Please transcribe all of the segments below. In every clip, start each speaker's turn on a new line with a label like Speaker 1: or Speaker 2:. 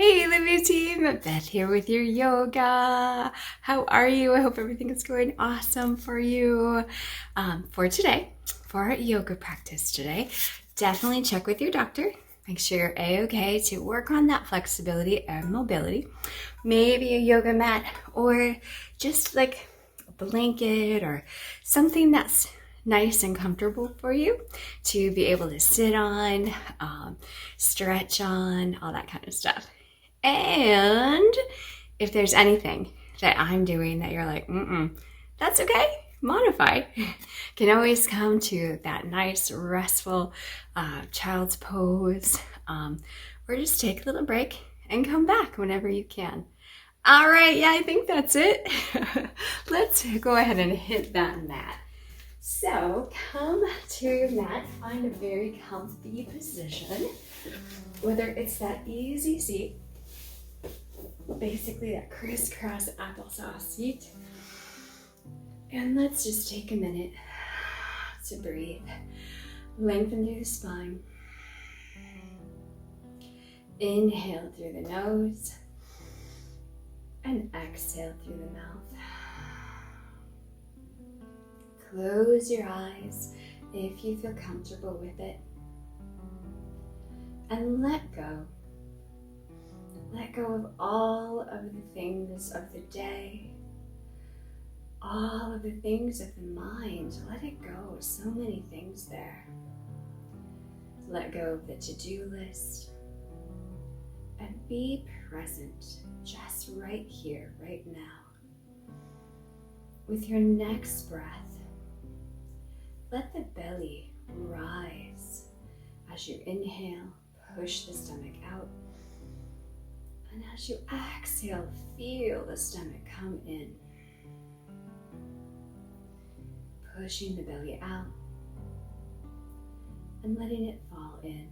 Speaker 1: Hey Livia team, Beth here with your yoga. How are you? I hope everything is going awesome for you. For today, for our yoga practice today, definitely check with your doctor. Make sure you're a-okay to work on that flexibility and mobility. Maybe a yoga mat or just like a blanket or something that's nice and comfortable for you to be able to sit on, stretch on, all that kind of stuff. And if there's anything that I'm doing that you're like, that's okay, modify. Can always come to that nice, restful child's pose, or just take a little break and come back whenever you can. All right, yeah, I think that's it. Let's go ahead and hit that mat. So come to your mat, find a very comfy position, whether it's that easy seat, basically that crisscross applesauce seat. And let's just take a minute to breathe. Lengthen through the spine. Inhale through the nose and exhale through the mouth. Close your eyes if you feel comfortable with it. And let go. Let go of all of the things of the day, all of the things of the mind. Let it go. So many things there. Let go of the to-do list and be present just right here, right now. With your next breath, let the belly rise. As you inhale, push the stomach out. And as you exhale, feel the stomach come in. Pushing the belly out and letting it fall in.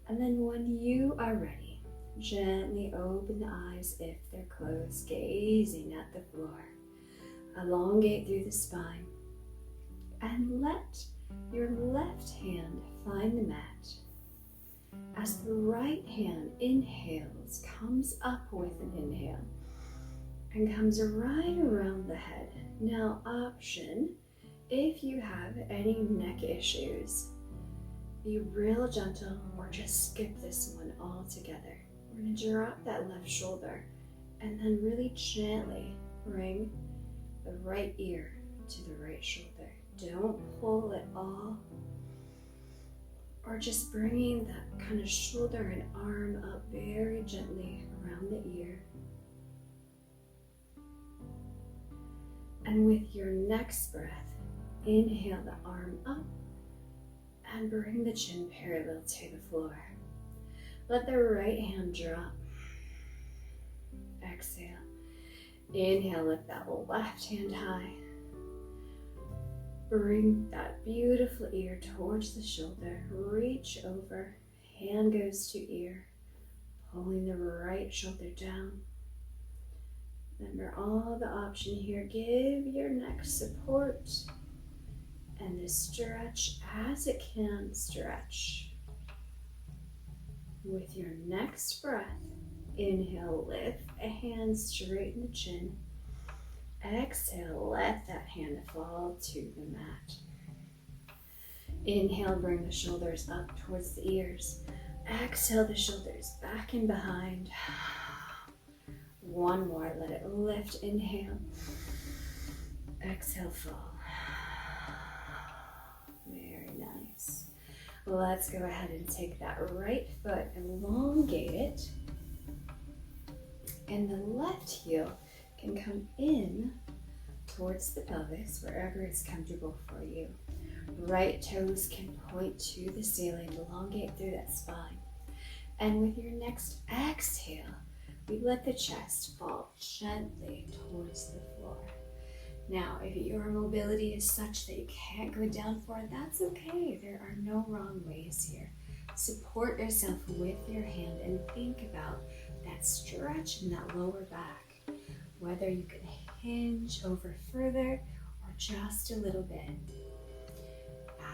Speaker 1: And then when you are ready, gently open the eyes if they're closed, gazing at the floor. Elongate through the spine and let your left hand find the mat. As the right hand inhales, comes up with an inhale and comes right around the head. Now option, if you have any neck issues, be real gentle or just skip this one altogether. We're going to drop that left shoulder and then really gently bring the right ear to the right shoulder. Don't pull at all, or just bringing that kind of shoulder and arm up very gently around the ear. And with your next breath, inhale the arm up and bring the chin parallel to the floor. Let the right hand drop. Exhale. Inhale, lift that left hand high. Bring that beautiful ear towards the shoulder. Reach over. Hand goes to ear. Pulling the right shoulder down. Remember all the option here. Give your neck support. And the stretch as it can stretch. With your next breath, inhale, lift a hand, straighten the chin. Exhale, let that hand fall to the mat. Inhale, bring the shoulders up towards the ears. Exhale, the shoulders back and behind. One more, let it lift, inhale. Exhale, fall. Very nice. Let's go ahead and take that right foot, elongate it. And the left heel can come in towards the pelvis, wherever it's comfortable for you. Right toes can point to the ceiling, elongate through that spine. And with your next exhale, we let the chest fall gently towards the floor. Now, if your mobility is such that you can't go down for it, that's okay. There are no wrong ways here. Support yourself with your hand and think about that stretch in that lower back. Whether you can hinge over further or just a little bit.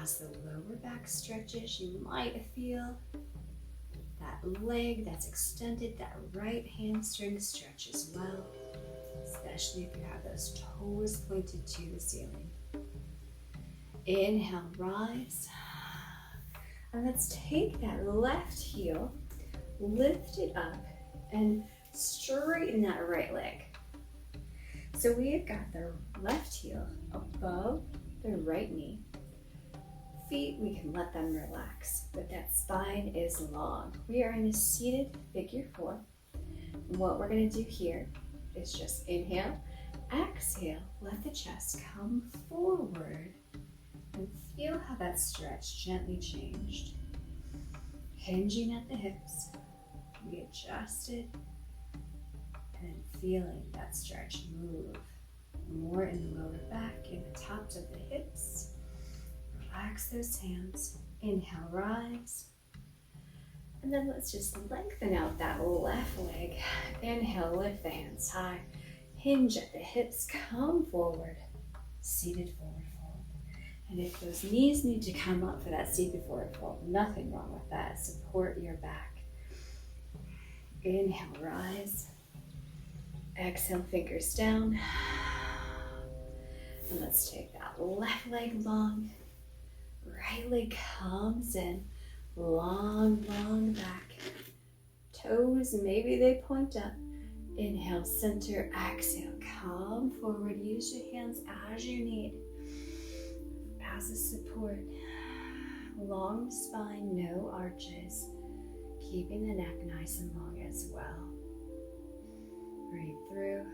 Speaker 1: As the lower back stretches, you might feel that leg that's extended, that right hamstring stretch as well, especially if you have those toes pointed to the ceiling. Inhale, rise. And let's take that left heel, lift it up, and straighten that right leg. So we've got the left heel above the right knee. Feet, we can let them relax, but that spine is long. We are in a seated figure 4. What we're going to do here is just inhale, exhale, let the chest come forward, and feel how that stretch gently changed. Hinging at the hips, we adjusted, and feeling that stretch move. More in the lower back, in the tops of the hips. Relax those hands. Inhale, rise. And then let's just lengthen out that left leg. Inhale, lift the hands high. Hinge at the hips, come forward. Seated forward fold. And if those knees need to come up for that seated forward fold, nothing wrong with that. Support your back. Inhale, rise. Exhale, fingers down. And let's take that left leg long. Right leg comes in. Long, long back. Toes, maybe they point up. Inhale, center, exhale, come forward. Use your hands as you need. As a support. Long spine, no arches. Keeping the neck nice and long as well. Breathe through.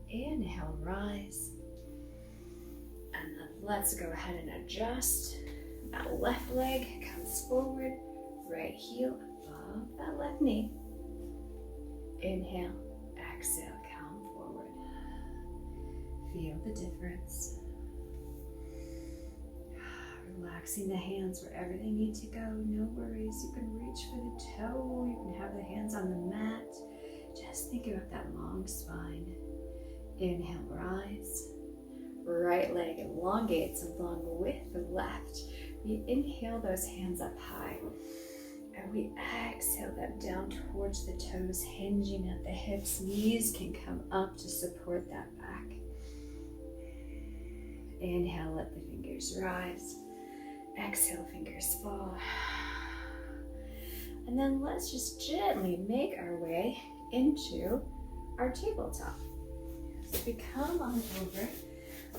Speaker 1: Inhale, rise. And then let's go ahead and adjust. That left leg comes forward. Right heel above that left knee. Inhale, exhale, come forward. Feel the difference. Relaxing the hands wherever they need to go. No worries. You can reach for the toe. You can have the hands on the mat. Just think about that long spine. Inhale, rise. Right leg elongates along with the left. We inhale those hands up high. And we exhale them down towards the toes, hinging at the hips. Knees can come up to support that back. Inhale, let the fingers rise. Exhale, fingers fall. And then let's just gently make our way into our tabletop. So we come on over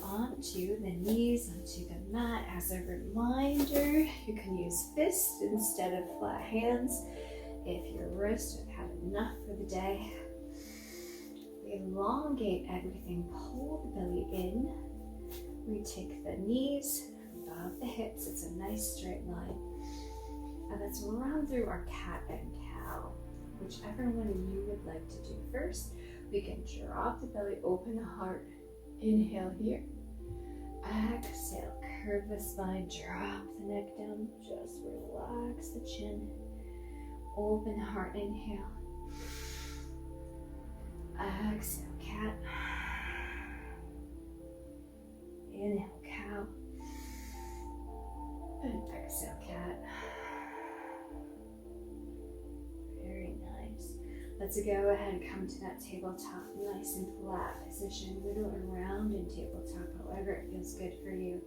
Speaker 1: onto the knees, onto the mat. As a reminder, you can use fists instead of flat hands if your wrists have had enough for the day. We elongate everything, pull the belly in. We take the knees above the hips. It's a nice straight line. And let's run through our cat and cow. Whichever one you would like to do first. We can drop the belly, open the heart. Inhale here. Exhale, curve the spine, drop the neck down. Just relax the chin. Open heart, inhale. Exhale, cat. Inhale, cow. And exhale, cat. Very nice. Let's go ahead and come to that tabletop, nice and flat position. Wiggle around in tabletop, however it feels good for you.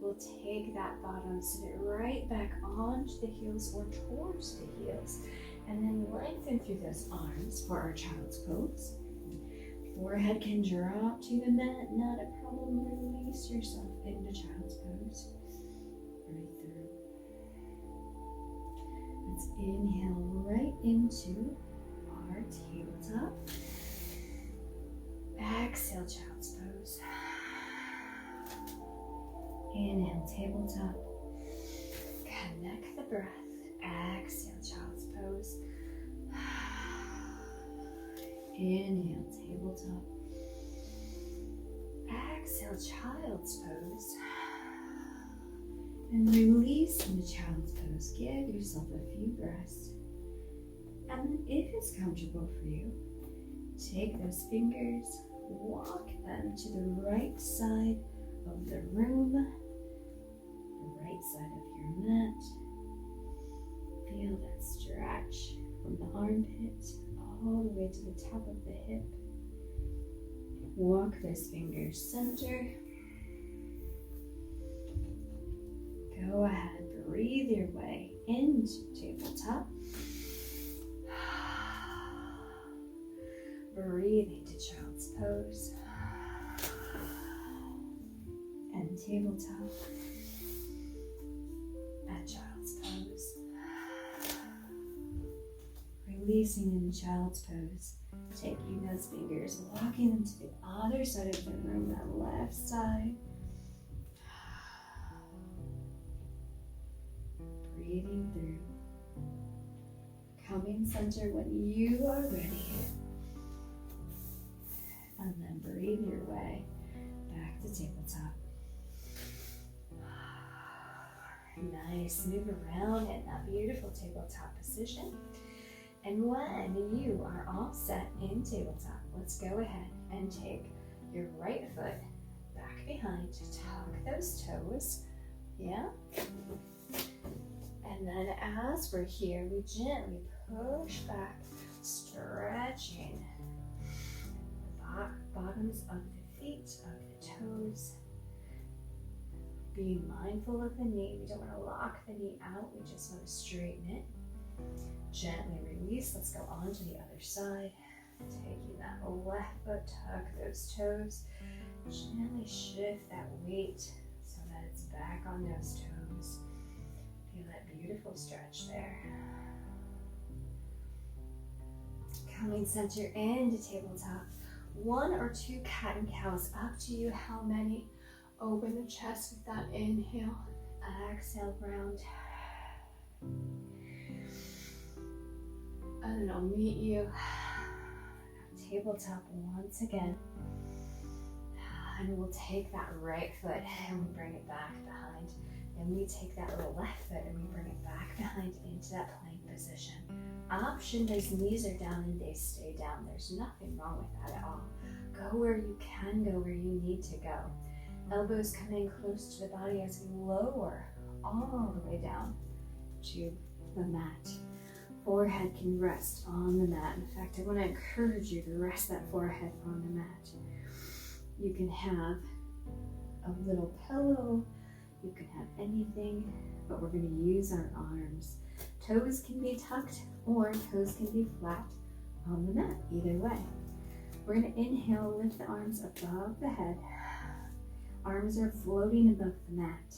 Speaker 1: We'll take that bottom, sit it right back onto the heels or towards the heels, and then lengthen through those arms for our child's pose. Forehead can drop to the mat, not a problem. Release yourself into child's pose. Breathe through. Let's inhale right into our tabletop. Exhale, child's pose. Inhale, tabletop. Connect the breath. Exhale, child's pose. Inhale, tabletop. Exhale, child's pose. And release into child's pose. Give yourself a few breaths. And then if it's comfortable for you, take those fingers, walk them to the right side of the room, the right side of your mat. it all the way to the top of the hip. Walk those fingers center. Go ahead, breathe your way into tabletop. Breathe into child's pose. And tabletop. And child's pose. Releasing in child's pose. Taking those fingers, walking them to the other side of the room, that left side. Breathing through. Coming center when you are ready. And then breathe your way back to tabletop. Nice. Move around in that beautiful tabletop position. And when you are all set in tabletop, let's go ahead and take your right foot back behind, tuck those toes, yeah? And then as we're here, we gently push back, stretching the bottoms of the feet, of the toes. Being mindful of the knee. We don't want to lock the knee out, we just want to straighten it. Gently release. Let's go on to the other side. Taking that left foot, tuck those toes. Gently shift that weight so that it's back on those toes. Feel that beautiful stretch there. Coming center into tabletop. 1 or 2 cat and cows, up to you how many. Open the chest with that inhale. Exhale, round. And then I'll meet you at tabletop once again. And we'll take that right foot and we bring it back behind. Then we take that left foot and we bring it back behind into that plank position. Option, those knees are down and they stay down. There's nothing wrong with that at all. Go where you can go, where you need to go. Elbows come in close to the body as we lower all the way down to the mat. Forehead can rest on the mat. In fact, I want to encourage you to rest that forehead on the mat. You can have a little pillow, you can have anything, but we're going to use our arms. Toes can be tucked or toes can be flat on the mat, either way. We're going to inhale, lift the arms above the head. Arms are floating above the mat.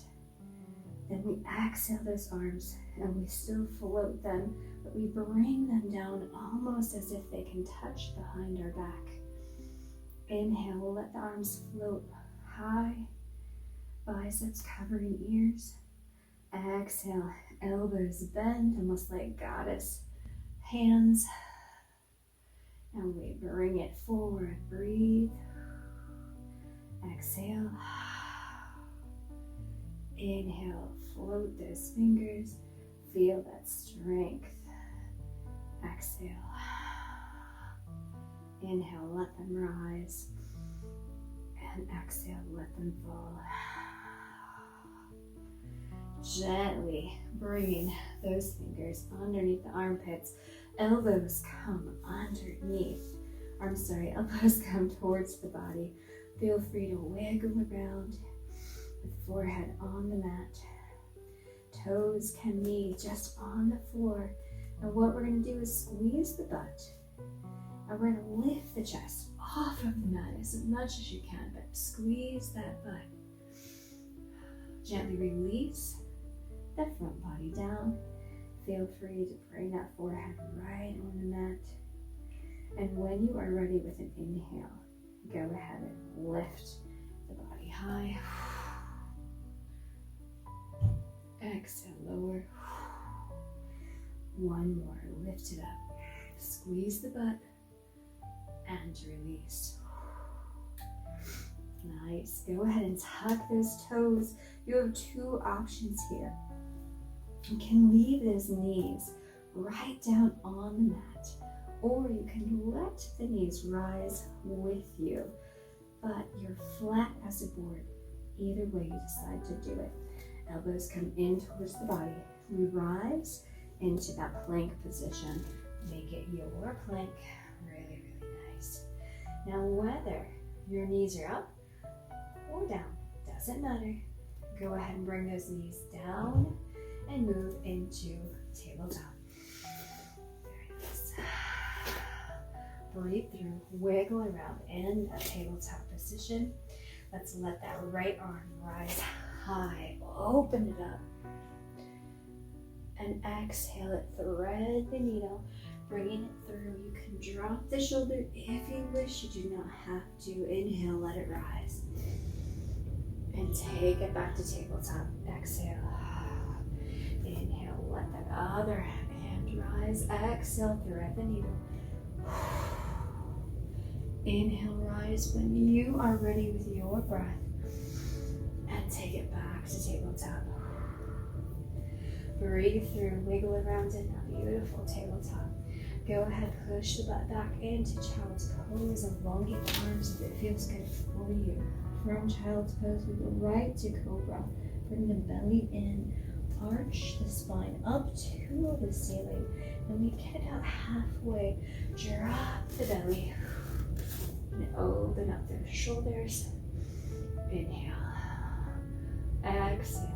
Speaker 1: Then we exhale those arms and we still float them, but we bring them down almost as if they can touch behind our back. Inhale, we'll let the arms float high, biceps covering ears. Exhale, elbows bend almost like goddess hands. And we bring it forward, breathe. Exhale. Inhale, float those fingers. Feel that strength. Exhale. Inhale, let them rise. And exhale, let them fall. Gently bring those fingers underneath the armpits. Elbows come underneath. Elbows come towards the body. Feel free to wiggle around with forehead on the mat. Toes can be just on the floor. And what we're going to do is squeeze the butt. And we're going to lift the chest off of the mat as much as you can, but squeeze that butt. Gently release the front body down. Feel free to bring that forehead right on the mat. And when you are ready with an inhale, go ahead and lift the body high. Exhale, lower. One more, lift it up. Squeeze the butt and release. Nice. Go ahead and tuck those toes. You have 2 options here. You can leave those knees right down on the mat, or you can let the knees rise with you, but you're flat as a board. Either way you decide to do it. Elbows come in towards the body. We rise into that plank position. Make it your plank. Really, really nice. Now whether your knees are up or down, doesn't matter. Go ahead and bring those knees down and move into tabletop. Very nice. Breathe through, wiggle around in a tabletop position. Let's let that right arm rise high. Open it up. And exhale it, thread the needle, bringing it through. You can drop the shoulder if you wish. You do not have to. Inhale, let it rise. And take it back to tabletop. Exhale. Inhale, let that other hand rise. Exhale, thread the needle. Inhale, rise when you are ready with your breath. And take it back to tabletop. Breathe through, wiggle around in that beautiful tabletop. Go ahead, push the butt back into child's pose. Elongate the arms if it feels good for you. From child's pose, we go right to cobra. Bring the belly in, arch the spine up to the ceiling. And we get out halfway, drop the belly, and open up those shoulders. Inhale, exhale.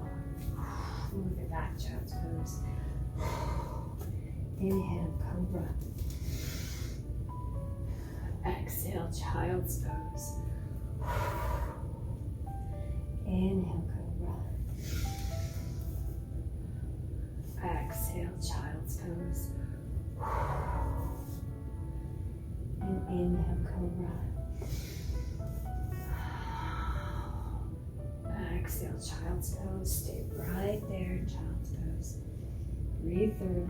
Speaker 1: Move it back, child's pose. Inhale, cobra. Exhale, child's pose. Inhale, cobra. Exhale, child's pose. And inhale, cobra. Exhale, child's pose. Stay right there in child's pose. Breathe through.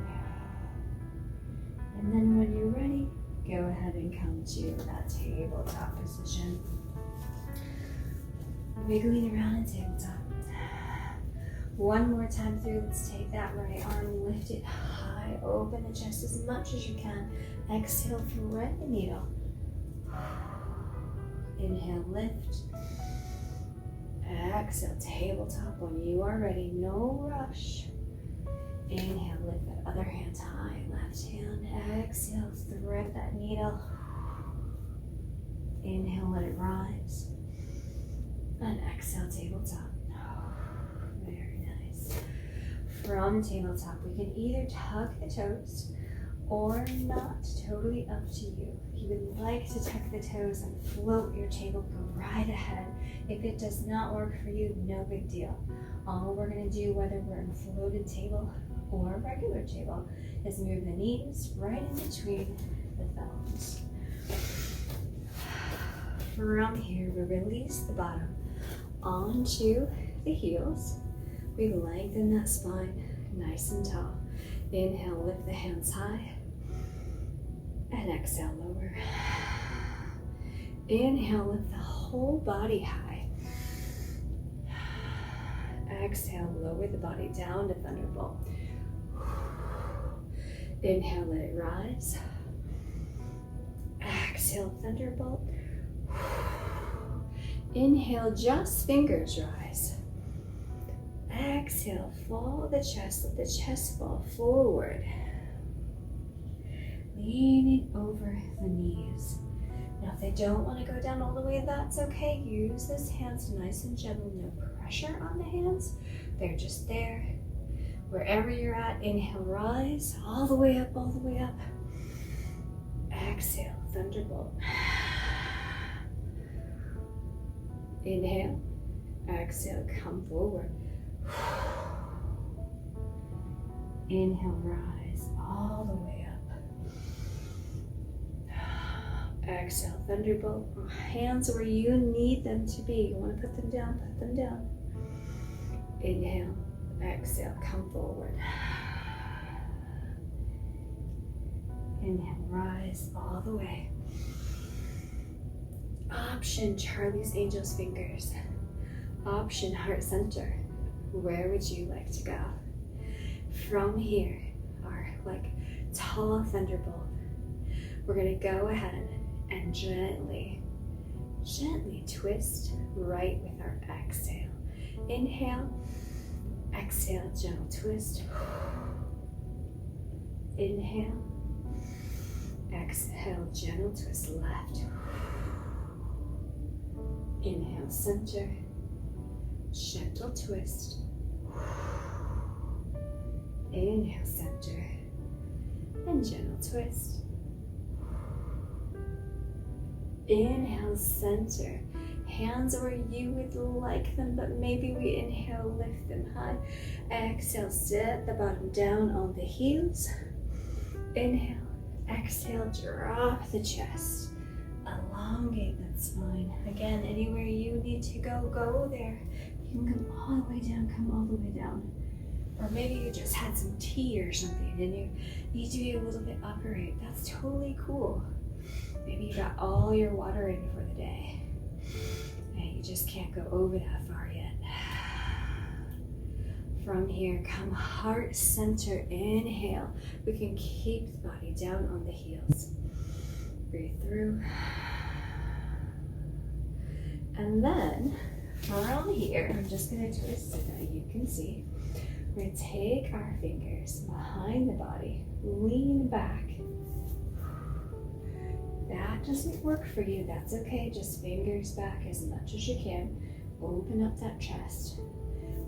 Speaker 1: And then when you're ready, go ahead and come to that tabletop position. Wiggling around in tabletop. One more time through. Let's take that right arm, lift it high, open the chest as much as you can. Exhale, thread the needle. Inhale, lift. Exhale, tabletop when you are ready, no rush. Inhale, lift that other hand high, left hand. Exhale, thread that needle. Inhale, let it rise. And exhale, tabletop. Very nice. From tabletop, we can either tuck the toes or not, totally up to you. If you would like to tuck the toes and float your table, go right ahead. If it does not work for you, no big deal. All we're gonna do, whether we're in a floated table or a regular table, is move the knees right in between the thumbs. From here, we release the bottom onto the heels. We lengthen that spine nice and tall. Inhale, lift the hands high. And exhale, lower. Inhale, lift the whole body high. Exhale, lower the body down to thunderbolt. Inhale, let it rise. Exhale, thunderbolt. Inhale, just fingers rise. Exhale, fall the chest, let the chest fall forward. Leaning over the knees. Now if they don't want to go down all the way, that's okay. Use those hands nice and gentle, no pressure on the hands. They're just there. Wherever you're at, inhale, rise, all the way up, all the way up. Exhale, thunderbolt. Inhale, exhale, come forward. Inhale, rise, all the way up. Exhale, thunderbolt. Hands where you need them to be. You want to put them down, put them down. Inhale, exhale, come forward. Inhale, rise all the way. Option Charlie's Angels fingers. Option heart center. Where would you like to go? From here, our tall thunderbolt. We're gonna go ahead and gently twist right with our exhale. Inhale, exhale, gentle twist. Inhale, Exhale, gentle twist left. Inhale, center. Gentle twist. Inhale, center. And gentle twist. Inhale, center. Hands where you would like them, but maybe we inhale, lift them high. Exhale, sit the bottom down on the heels. Inhale, exhale, drop the chest. Elongate that spine. Again, anywhere you need to go, go there. You can come all the way down, come all the way down. Or maybe you just had some tea or something and you need to be a little bit upright. That's totally cool. Maybe you got all your water in for the day and you just can't go over that far yet. From here, come heart center, inhale. We can keep the body down on the heels. Breathe through. And then from here, I'm just gonna twist so that you can see. We're gonna take our fingers behind the body, lean back. That doesn't work for you, that's okay. Just fingers back as much as you can. Open up that chest.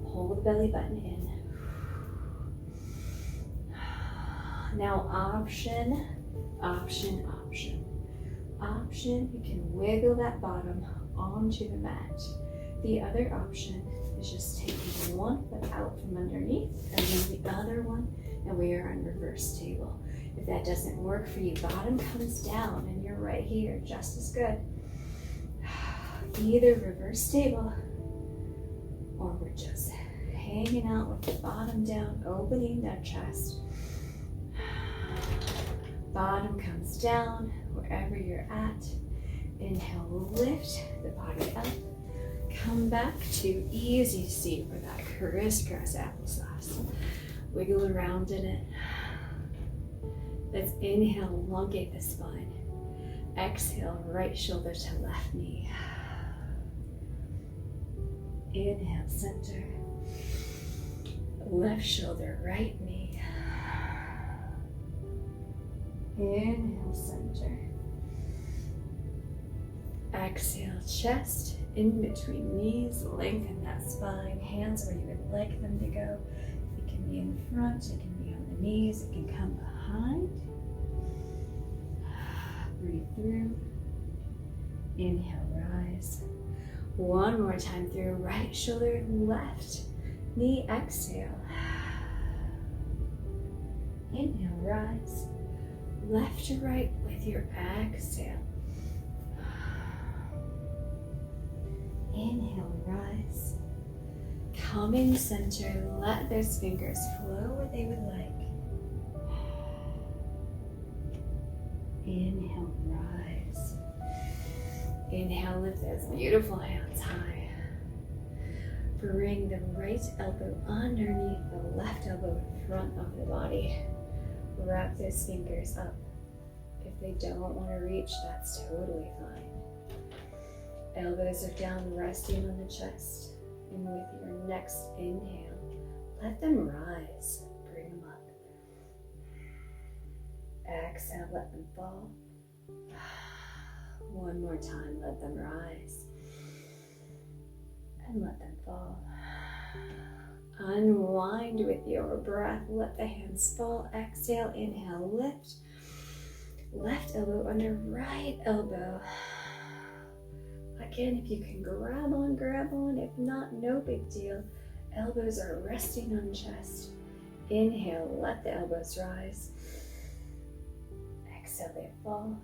Speaker 1: Hold the belly button in. Now option, you can wiggle that bottom onto the mat. The other option is just taking one foot out from underneath and then the other one, and we are on reverse table. If that doesn't work for you, bottom comes down and you're right here, just as good. Either reverse table or we're just hanging out with the bottom down, opening that chest. Bottom comes down wherever you're at. Inhale, lift the body up. Come back to easy seat or that crisscross applesauce. Wiggle around in it. Let's inhale, elongate the spine. Exhale, right shoulder to left knee. Inhale, center. Left shoulder, right knee. Inhale, center. Exhale, chest in between knees. Lengthen that spine. Hands where you would like them to go. It can be in the front, it can be on the knees, it can come behind. Breathe through. Inhale, rise. One more time through. Right shoulder, left knee, exhale. Inhale, rise. Left to right with your exhale. Inhale, rise. Coming center, let those fingers flow where they would like. Inhale, rise. Inhale, lift those beautiful hands high. Bring the right elbow underneath the left elbow in front of the body. Wrap those fingers up. If they don't want to reach, that's totally fine. Elbows are down, resting on the chest. And with your next inhale, let them rise. Bring them up. Exhale, let them fall. One more time, let them rise. And let them fall. Unwind with your breath. Let the hands fall. Exhale, inhale, lift. Left elbow under right elbow. Again, if you can grab on, grab on. If not, no big deal. Elbows are resting on chest. Inhale, let the elbows rise. Exhale, they fall.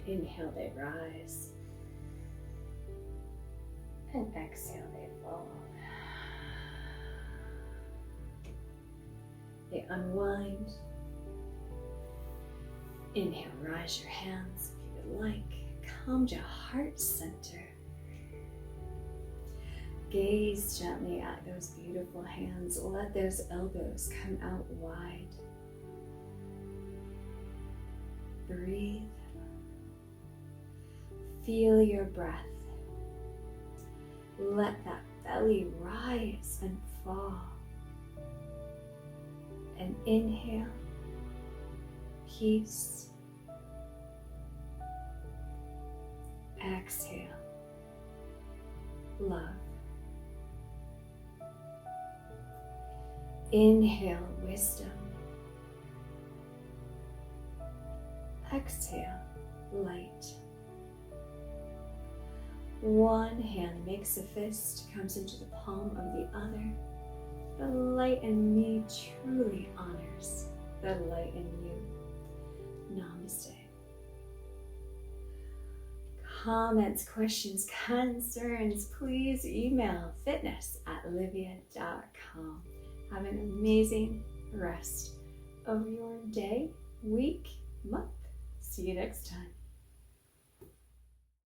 Speaker 1: Inhale, they rise. And exhale, they fall. They unwind. Inhale, rise your hands if you would like. Come to heart center. Gaze gently at those beautiful hands. Let those elbows come out wide. Breathe. Feel your breath. Let that belly rise and fall. And inhale. peace. Exhale, love. Inhale, wisdom. Exhale, light. One hand makes a fist, comes into the palm of the other. The light in me truly honors the light in you. Namaste. Comments, questions, concerns, please email fitness@livia.com. Have an amazing rest of your day, week, month. See you next time.